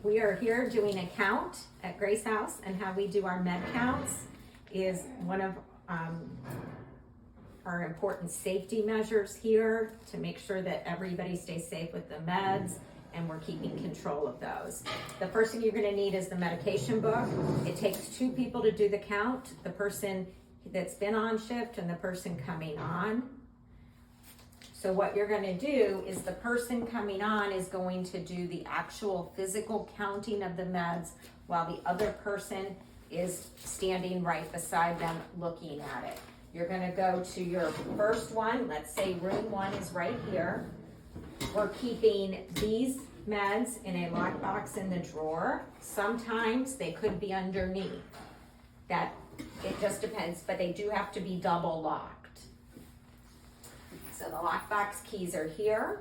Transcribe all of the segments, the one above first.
We are here doing a count at Grace House, and how we do our med counts is one of our important safety measures here to make sure that everybody stays safe with the meds and we're keeping control of those. The first thing you're gonna need is the medication book. It takes 2 people to do the count, the person that's been on shift and the person coming on. So what you're gonna do is the person coming on is going to do the actual physical counting of the meds while the other person is standing right beside them looking at it. You're gonna go to your first one. Let's say room 1 is right here. We're keeping these meds in a lockbox in the drawer. Sometimes they could be underneath. It just depends, but they do have to be double locked. So the lockbox keys are here.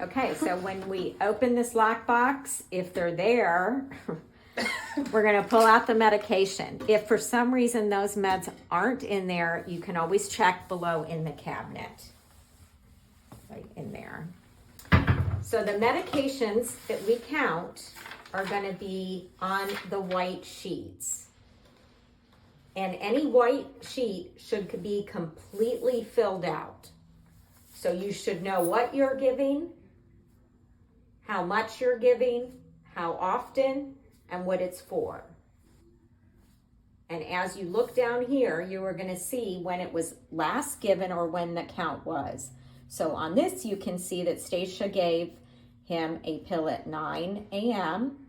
Okay, so when we open this lockbox, if they're there, we're gonna pull out the medication. If for some reason those meds aren't in there, you can always check below in the cabinet, right in there. So the medications that we count are gonna be on the white sheets. And any white sheet should be completely filled out. So you should know what you're giving, how much you're giving, how often, and what it's for. And as you look down here, you are gonna see when it was last given or when the count was. So on this, you can see that Stacia gave him a pill at 9 a.m.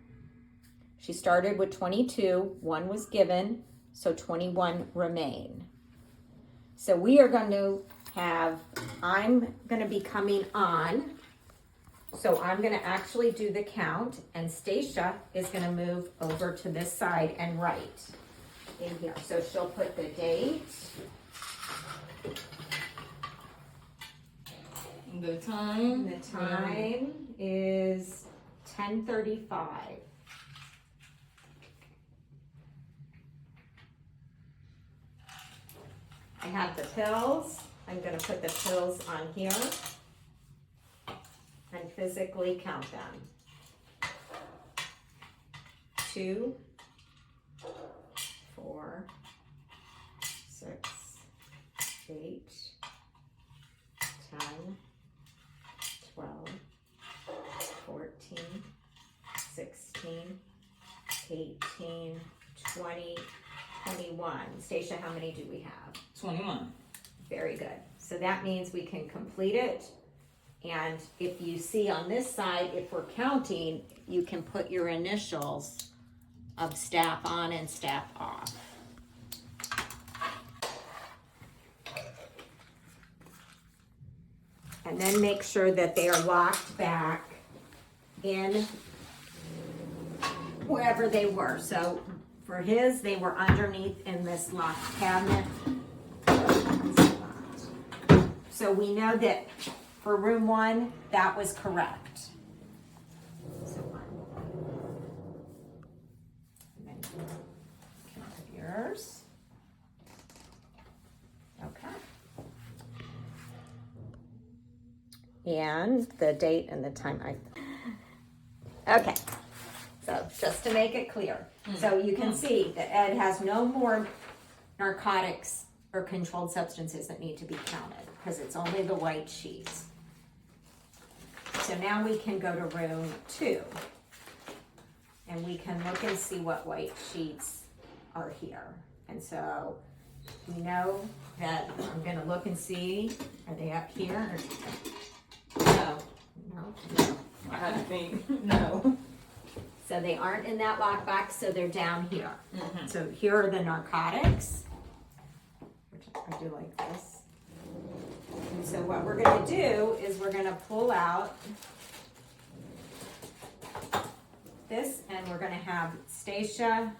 She started with 22, 1 was given, so 21 remain. So we are going to I'm going to be coming on. So I'm going to actually do the count, and Stacia is going to move over to this side and write in here. So she'll put the date. The time? The time is 10:35. I have the pills. I'm going to put the pills on here and physically count them. 2, 4, 6, 8, 10, 12, 14, 16, 18, 20, 21. Stacia, how many do we have? 21. Very good. So that means we can complete it. And if you see on this side, if we're counting, you can put your initials of staff on and staff off. And then make sure that they are locked back in wherever they were. So for his, they were underneath in this locked cabinet. So we know that for room 1, that was correct. So 1. And then count yours. Okay. And the date and the time. Okay. So just to make it clear. So you can see that Ed has no more narcotics or controlled substances that need to be counted because it's only the white sheets. So now we can go to room 2 and we can look and see what white sheets are here. And so we know that I'm going to look and see, are they up here? No. No. I think no. So they aren't in that lockbox, so they're down here. So here are the narcotics, which I do like this. And so what we're gonna do is we're gonna pull out this and we're gonna have Stacia.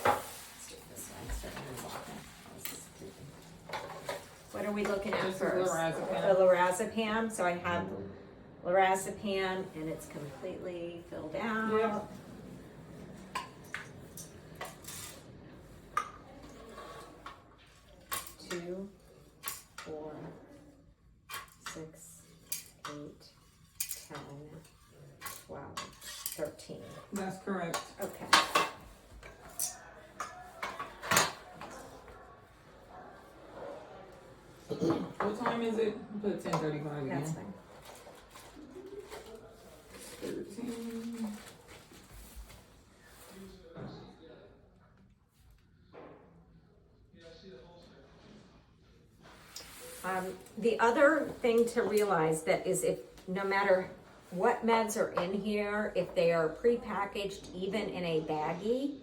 Let's do this one instead of walking. What are we looking at This is first? lorazepam. The lorazepam. So I have lorazepam and it's completely filled out. Yeah. Two, 4, 6, 8, 10, That's correct. Okay. What time is it? Put 10:35 again. That's fine. 13. The other thing to realize that is if no matter what meds are in here, if they are prepackaged, even in a baggie,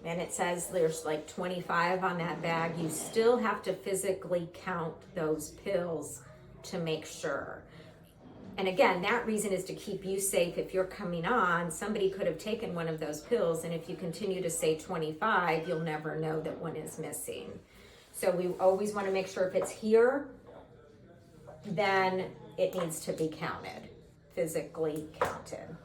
and it says there's like 25 on that bag, you still have to physically count those pills to make sure. And again, that reason is to keep you safe. If you're coming on, somebody could have taken one of those pills, and if you continue to say 25, you'll never know that one is missing. So we always want to make sure if it's here, then it needs to be counted, physically counted.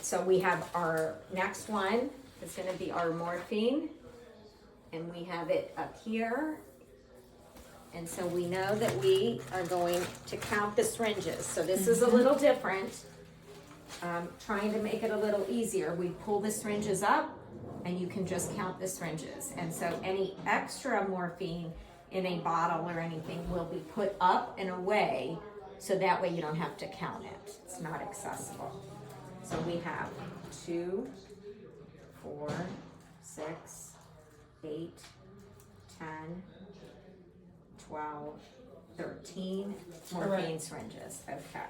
So we have our next one. It's going to be our morphine, and we have it up here. And so we know that we are going to count the syringes. So this is a little different. Trying to make it a little easier. We pull the syringes up, and you can just count the syringes. And so any extra morphine in a bottle or anything will be put up and away, so that way you don't have to count it. It's not accessible. So we have 2, 4, 6, 8, 10, 12, 13 morphine Correct. syringes. Okay.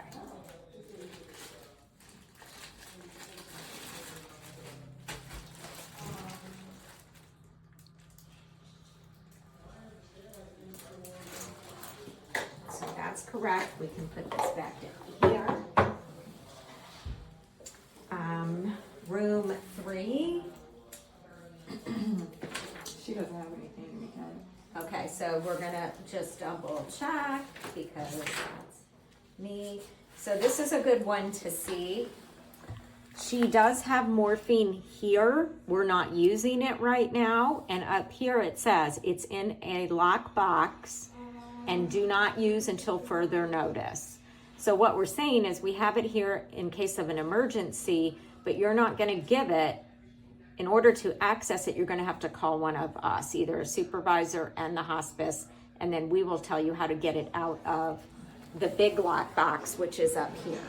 So that's correct. We can put this back in here. Room 3. She doesn't have anything to be counted. Okay, so we're gonna just double check because that's me. So this is a good one to see. She does have morphine here. We're not using it right now. And up here it says it's in a lock box and do not use until further notice. So what we're saying is we have it here in case of an emergency, but you're not gonna give it. In order to access it, you're gonna have to call one of us, either a supervisor and the hospice, and then we will tell you how to get it out of the big lock box, which is up here.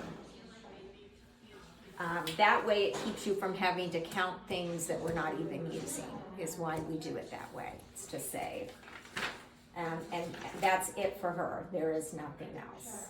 That way it keeps you from having to count things that we're not even using, is why we do it that way. It's to save. And that's it for her. There is nothing else.